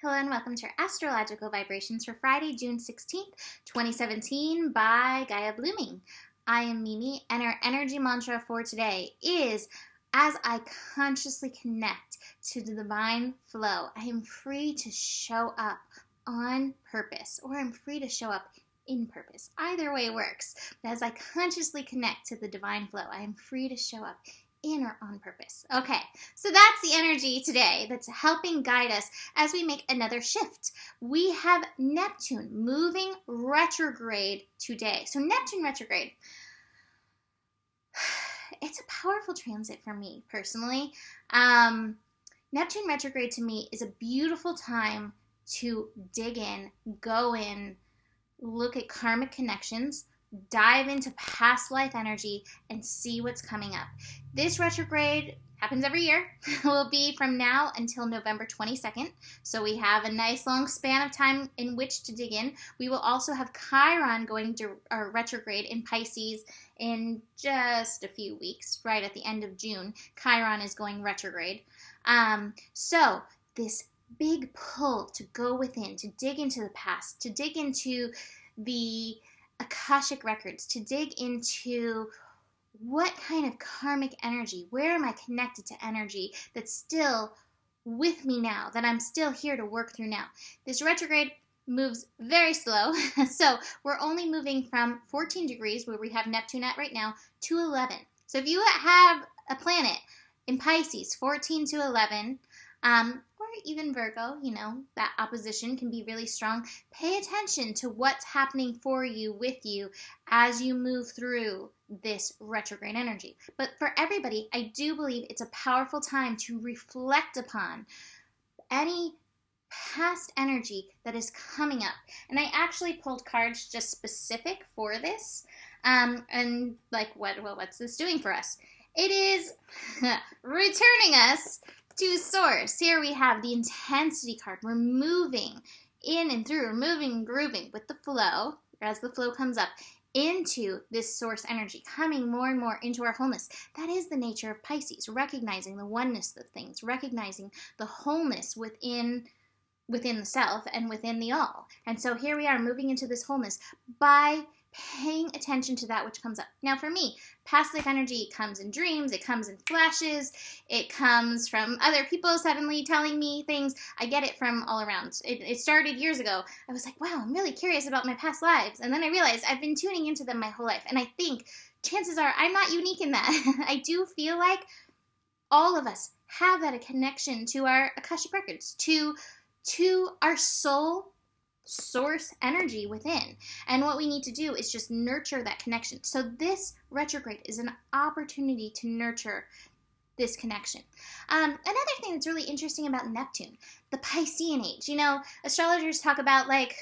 Hello and welcome to our astrological vibrations for Friday, June 16th, 2017 by Gaia Blooming. I am Mimi, and our energy mantra for today is, as I consciously connect to the divine flow, I am free to show up on purpose, or I'm free to show up in purpose. Either way works. But as I consciously connect to the divine flow, I am free to show up in or on purpose. Okay, so that's the energy today that's helping guide us as we make another shift. We have Neptune moving retrograde today. So Neptune retrograde, it's a powerful transit for me personally. Neptune retrograde to me is a beautiful time to dig in, go in, look at karmic connections, dive into past life energy, and see what's coming up. This retrograde happens every year. It will be from now until November 22nd. So we have a nice long span of time in which to dig in. We will also have Chiron going to retrograde in Pisces in just a few weeks, right at the end of June. Chiron is going retrograde. So this big pull to go within, to dig into the past, to dig into the Akashic records, to dig into what kind of karmic energy, where am I connected to energy that's still with me now, that I'm still here to work through now. This retrograde moves very slow, so we're only moving from 14 degrees, where we have Neptune at right now, to 11. So if you have a planet in Pisces, 14 to 11, or even Virgo, that opposition can be really strong. Pay attention to what's happening for you, with you, as you move through this retrograde energy. But for everybody, I do believe it's a powerful time to reflect upon any past energy that is coming up. And I actually pulled cards just specific for this. And like, what's this doing for us? It is returning us to source. Here we have the intensity card. We're moving in and through, we're moving and grooving with the flow, as the flow comes up into this source energy, coming more and more into our wholeness. That is the nature of Pisces, recognizing the oneness of things, recognizing the wholeness within the self and within the all. And so here we are moving into this wholeness by paying attention to that which comes up. Now for me, past life energy comes in dreams, it comes in flashes, it comes from other people suddenly telling me things. I get it from all around. It started years ago. I was like, wow, I'm really curious about my past lives. And then I realized I've been tuning into them my whole life. And I think chances are I'm not unique in that. I do feel like all of us have that connection to our Akashic records, to our soul source energy within. And what we need to do is just nurture that connection. So this retrograde is an opportunity to nurture this connection. Another thing that's really interesting about Neptune, the Piscean age. Astrologers talk about like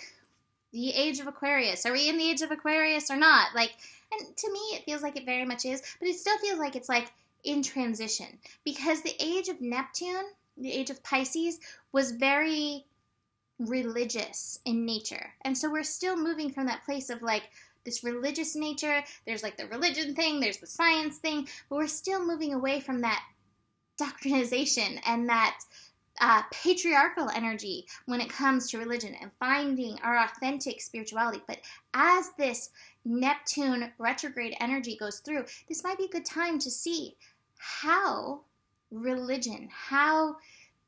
the age of Aquarius. Are we in the age of Aquarius or not? And to me, it feels like it very much is, but it still feels like it's like in transition, because the age of Neptune, the age of Pisces, was very religious in nature. And so we're still moving from that place of like this religious nature. There's like the religion thing, there's the science thing, but we're still moving away from that doctrinization and that patriarchal energy when it comes to religion and finding our authentic spirituality. But as this Neptune retrograde energy goes through, this might be a good time to see how religion, how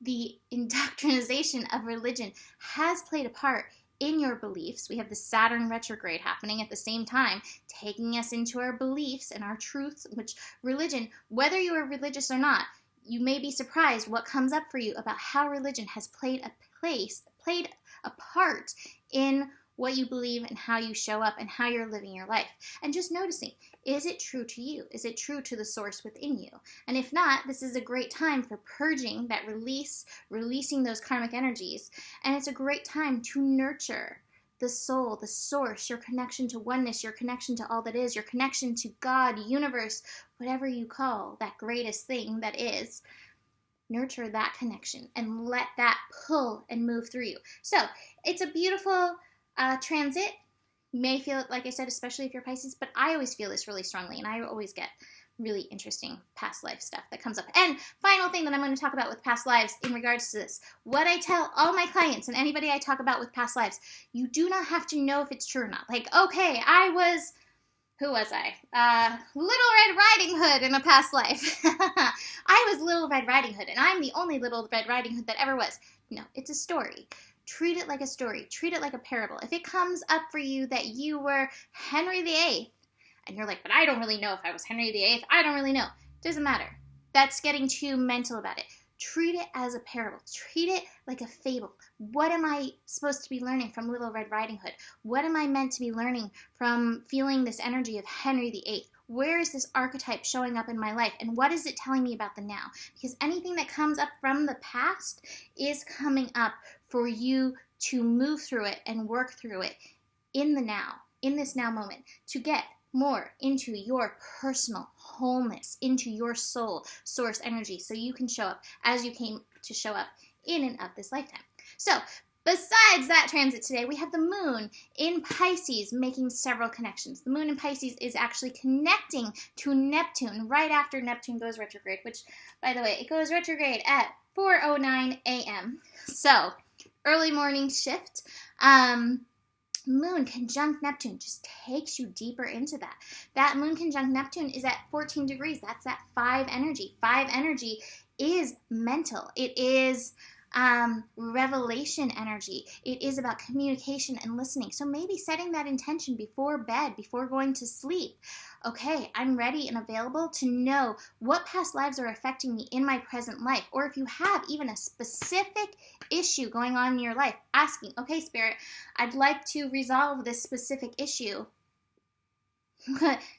the indoctrination of religion has played a part in your beliefs. We have the Saturn retrograde happening at the same time, taking us into our beliefs and our truths, which religion, whether you are religious or not, you may be surprised what comes up for you about how religion has played a part in what you believe and how you show up and how you're living your life. And just noticing, is it true to you? Is it true to the source within you? And if not, this is a great time for purging that releasing those karmic energies. And it's a great time to nurture the soul, the source, your connection to oneness, your connection to all that is, your connection to God, universe, whatever you call that greatest thing that is. Nurture that connection and let that pull and move through you. So it's a beautiful transit. You may feel it, like I said, especially if you're Pisces, but I always feel this really strongly, and I always get really interesting past life stuff that comes up. And final thing that I'm going to talk about with past lives in regards to this, what I tell all my clients and anybody I talk about with past lives, you do not have to know if it's true or not. Like, okay, who was I? Little Red Riding Hood in a past life. I was Little Red Riding Hood, and I'm the only Little Red Riding Hood that ever was. No, it's a story. Treat it like a story. Treat it like a parable. If it comes up for you that you were Henry VIII, and you're like, but I don't really know if I was Henry VIII. I don't really know. Doesn't matter. That's getting too mental about it. Treat it as a parable. Treat it like a fable. What am I supposed to be learning from Little Red Riding Hood? What am I meant to be learning from feeling this energy of Henry VIII? Where is this archetype showing up in my life? And what is it telling me about the now? Because anything that comes up from the past is coming up for you to move through it and work through it in the now, in this now moment, to get more into your personal wholeness, into your soul source energy, so you can show up as you came to show up in and of this lifetime. So besides that transit today, we have the moon in Pisces making several connections. The moon in Pisces is actually connecting to Neptune right after Neptune goes retrograde, which, by the way, it goes retrograde at 4:09 a.m. So early morning shift. Moon conjunct Neptune just takes you deeper into that. That moon conjunct Neptune is at 14 degrees. That's that 5 energy. 5 energy is mental. It is revelation energy. It is about communication and listening. So maybe setting that intention before bed, before going to sleep. Okay, I'm ready and available to know what past lives are affecting me in my present life. Or if you have even a specific issue going on in your life, asking, okay, Spirit, I'd like to resolve this specific issue.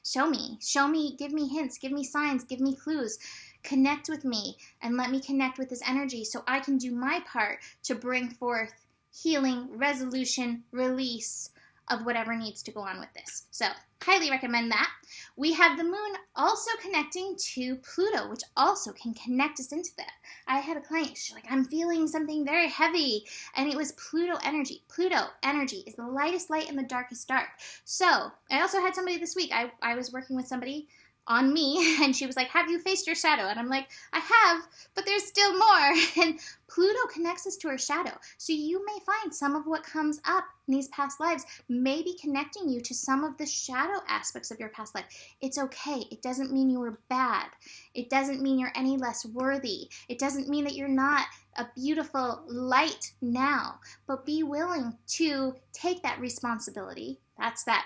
Show me, give me hints, give me signs, give me clues. Connect with me and let me connect with this energy so I can do my part to bring forth healing, resolution, release of whatever needs to go on with this. So, highly recommend that. We have the moon also connecting to Pluto, which also can connect us into that. I had a client, she's like, I'm feeling something very heavy, and it was Pluto energy. Pluto energy is the lightest light and the darkest dark. So, I also had somebody this week, I was working with somebody on me, and she was like, have you faced your shadow? And I'm like, I have, but there's still more. And Pluto connects us to our shadow. So you may find some of what comes up in these past lives may be connecting you to some of the shadow aspects of your past life. It's okay. It doesn't mean you were bad. It doesn't mean you're any less worthy. It doesn't mean that you're not a beautiful light now, but be willing to take that responsibility. That's that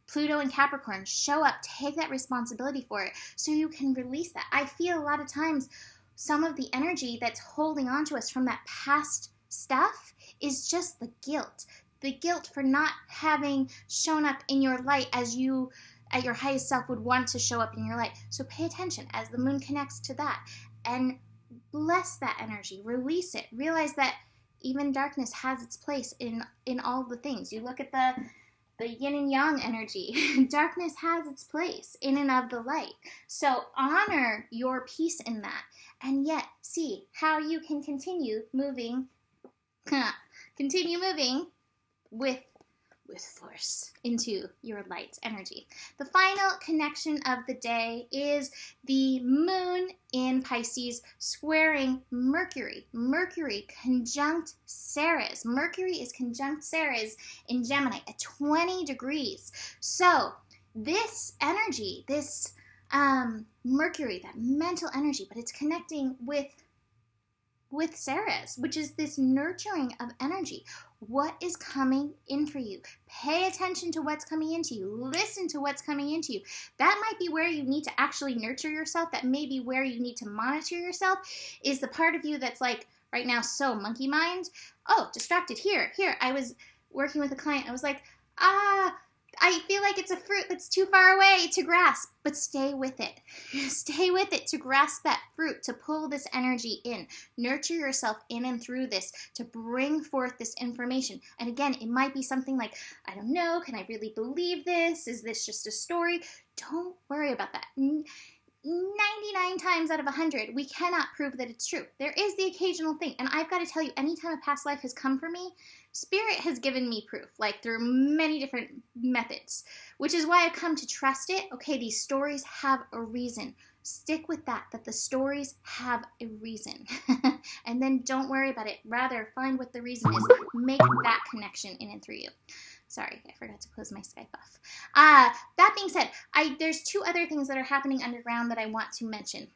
Pluto and Capricorn, show up, take that responsibility for it so you can release that. I feel a lot of times some of the energy that's holding on to us from that past stuff is just the guilt. The guilt for not having shown up in your light as you at your highest self would want to show up in your light. So pay attention as the moon connects to that and bless that energy, release it. Realize that even darkness has its place in all the things. You look at the yin and yang energy. Darkness has its place in and of the light. So honor your peace in that, and yet see how you can continue moving with force into your light energy. The final connection of the day is the moon in Pisces squaring Mercury. Mercury conjunct Ceres. Mercury is conjunct Ceres in Gemini at 20 degrees. So this energy, this Mercury, that mental energy, but it's connecting with Ceres, which is this nurturing of energy. What is coming in for you? Pay attention to what's coming into you. Listen to what's coming into you. That might be where you need to actually nurture yourself. That may be where you need to monitor yourself, is the part of you that's like right now so monkey mind. Oh, distracted here. I was working with a client. I was like, I feel like it's a fruit that's too far away to grasp, but stay with it. Stay with it to grasp that fruit, to pull this energy in. Nurture yourself in and through this to bring forth this information. And again, it might be something like, I don't know, can I really believe this? Is this just a story? Don't worry about that. 99 times out of 100, we cannot prove that it's true. There is the occasional thing. And I've got to tell you, anytime a past life has come for me, Spirit has given me proof, like through many different methods, which is why I've come to trust it. Okay, these stories have a reason. Stick with that the stories have a reason. And then don't worry about it. Rather, find what the reason is. Make that connection in and through you. Sorry, I forgot to close my Skype off. That being said, there's two other things that are happening underground that I want to mention.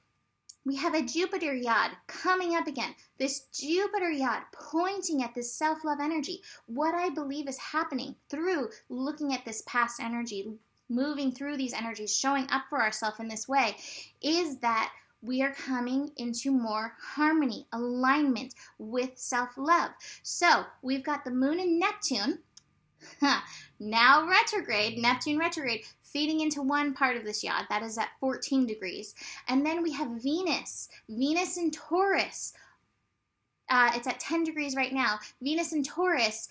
We have a Jupiter yod coming up again. This Jupiter yod pointing at this self-love energy. What I believe is happening through looking at this past energy, moving through these energies, showing up for ourselves in this way, is that we are coming into more harmony, alignment with self-love. So we've got the moon and Neptune, now retrograde, Neptune retrograde, feeding into one part of this yod, that is at 14 degrees. And then we have Venus in Taurus. It's at 10 degrees right now. Venus in Taurus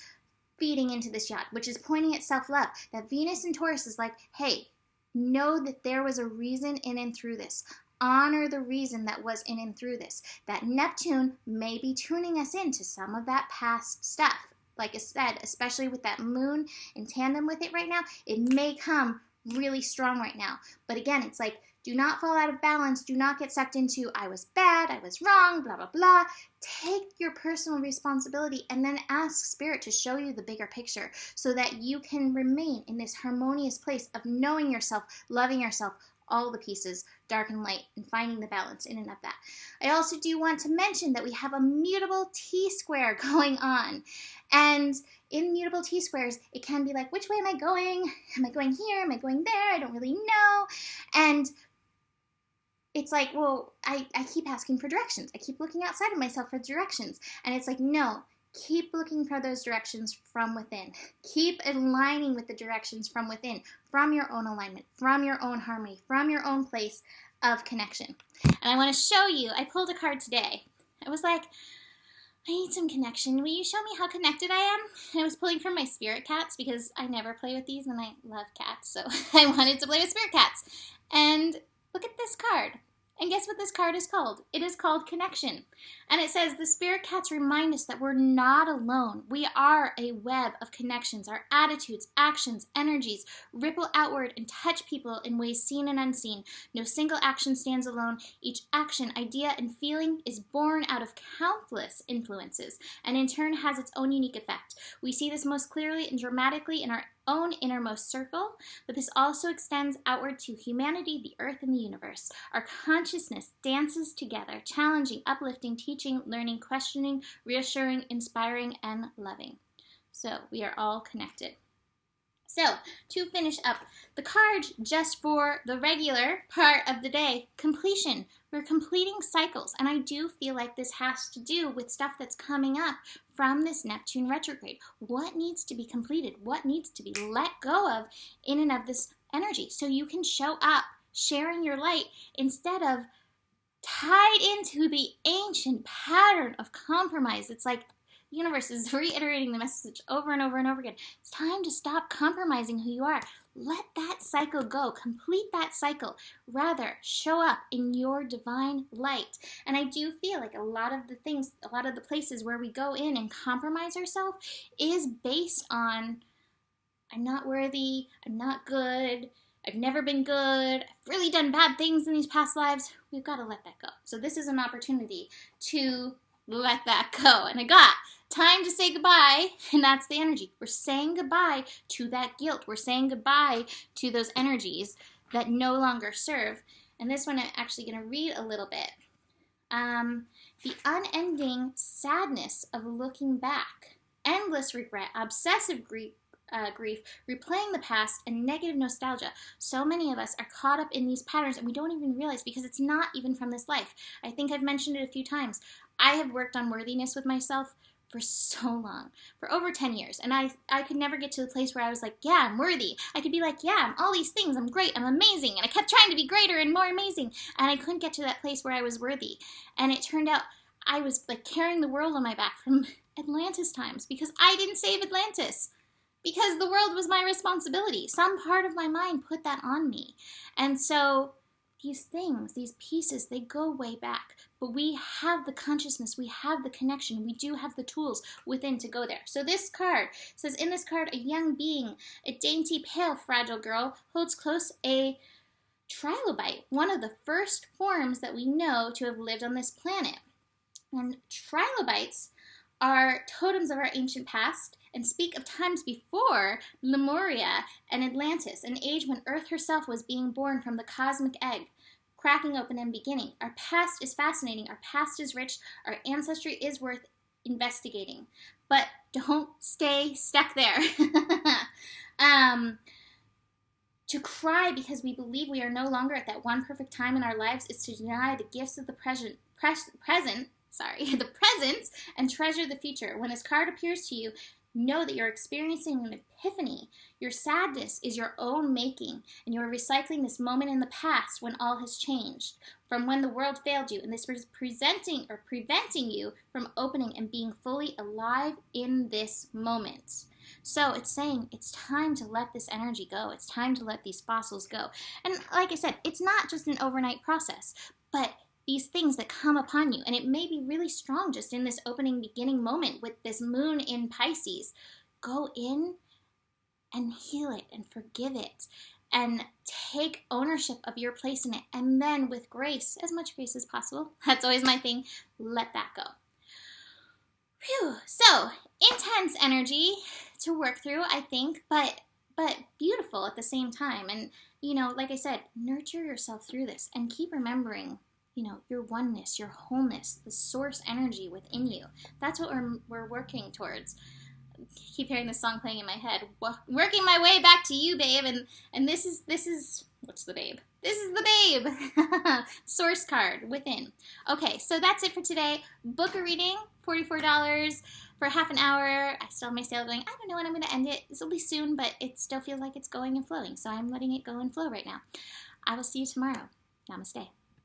feeding into this yod, which is pointing at self-love. That Venus in Taurus is like, hey, know that there was a reason in and through this. Honor the reason that was in and through this. That Neptune may be tuning us into some of that past stuff. Like I said, especially with that moon in tandem with it right now, it may come really strong right now. But again, it's like, do not fall out of balance. Do not get sucked into, I was bad, I was wrong, blah, blah, blah. Take your personal responsibility and then ask Spirit to show you the bigger picture so that you can remain in this harmonious place of knowing yourself, loving yourself, all the pieces, dark and light, and finding the balance in and of that. I also do want to mention that we have a mutable T-square going on. And in mutable T-squares, it can be like, which way am I going? Am I going here? Am I going there? I don't really know. And it's like, well, I keep asking for directions. I keep looking outside of myself for directions. And it's like, no, keep looking for those directions from within. Keep aligning with the directions from within, from your own alignment, from your own harmony, from your own place of connection. And I want to show you, I pulled a card today. I was like, I need some connection. Will you show me how connected I am? And I was pulling from my spirit cats because I never play with these and I love cats. So I wanted to play with spirit cats. And look at this card. And guess what this card is called? It is called Connection. And it says, the spirit cats remind us that we're not alone. We are a web of connections. Our attitudes, actions, energies ripple outward and touch people in ways seen and unseen. No single action stands alone. Each action, idea, and feeling is born out of countless influences and in turn has its own unique effect. We see this most clearly and dramatically in our own innermost circle, but this also extends outward to humanity, the earth, and the universe. Our consciousness dances together, challenging, uplifting, teaching, learning, questioning, reassuring, inspiring, and loving. So we are all connected. So, to finish up the card just for the regular part of the day, completion. We're completing cycles, and I do feel like this has to do with stuff that's coming up from this Neptune retrograde. What needs to be completed? What needs to be let go of in and of this energy so you can show up sharing your light instead of tied into the ancient pattern of compromise. It's like the universe is reiterating the message over and over and over again. It's time to stop compromising who you are. Let that cycle go. Complete that cycle. Rather, show up in your divine light. And I do feel like a lot of the things, a lot of the places where we go in and compromise ourselves is based on, I'm not worthy, I'm not good, I've never been good, I've really done bad things in these past lives. We've got to let that go. So this is an opportunity to let that go. And I got time to say goodbye, and that's the energy. We're saying goodbye to that guilt. We're saying goodbye to those energies that no longer serve. And this one I'm actually going to read a little bit. The unending sadness of looking back, endless regret, obsessive grief, replaying the past, and negative nostalgia. So many of us are caught up in these patterns and we don't even realize because it's not even from this life. I think I've mentioned it a few times. I have worked on worthiness with myself for so long, for over 10 years. And I could never get to the place where I was like, yeah, I'm worthy. I could be like, yeah, I'm all these things. I'm great. I'm amazing. And I kept trying to be greater and more amazing. And I couldn't get to that place where I was worthy. And it turned out I was like carrying the world on my back from Atlantis times because I didn't save Atlantis. Because the world was my responsibility. Some part of my mind put that on me. And so these things, these pieces, they go way back, but we have the consciousness, we have the connection, we do have the tools within to go there. So this card says, in this card, a young being, a dainty, pale, fragile girl, holds close a trilobite, one of the first forms that we know to have lived on this planet. And trilobites are totems of our ancient past and speak of times before Lemuria and Atlantis, an age when Earth herself was being born from the cosmic egg, cracking open and beginning. Our past is fascinating, our past is rich, our ancestry is worth investigating. But don't stay stuck there. To cry because we believe we are no longer at that one perfect time in our lives is to deny the gifts of the present, and treasure the future. When this card appears to you, know that you're experiencing an epiphany. Your sadness is your own making, and you are recycling this moment in the past when all has changed, from when the world failed you, and this was preventing you from opening and being fully alive in this moment. So it's saying it's time to let this energy go. It's time to let these fossils go. And like I said, it's not just an overnight process, but these things that come upon you, and it may be really strong just in this opening beginning moment with this moon in Pisces. Go in and heal it and forgive it and take ownership of your place in it, and then with grace, as much grace as possible, that's always my thing, let that go. Phew. So intense energy to work through, I think, but beautiful at the same time. And like I said, nurture yourself through this and keep remembering your oneness, your wholeness, the source energy within you. That's what we're working towards. I keep hearing this song playing in my head. Working my way back to you, babe. And this is what's the babe? This is the babe. Source card within. Okay, so that's it for today. Book a reading, $44 for half an hour. I still have my sale going. I don't know when I'm going to end it. This will be soon, but it still feels like it's going and flowing. So I'm letting it go and flow right now. I will see you tomorrow. Namaste.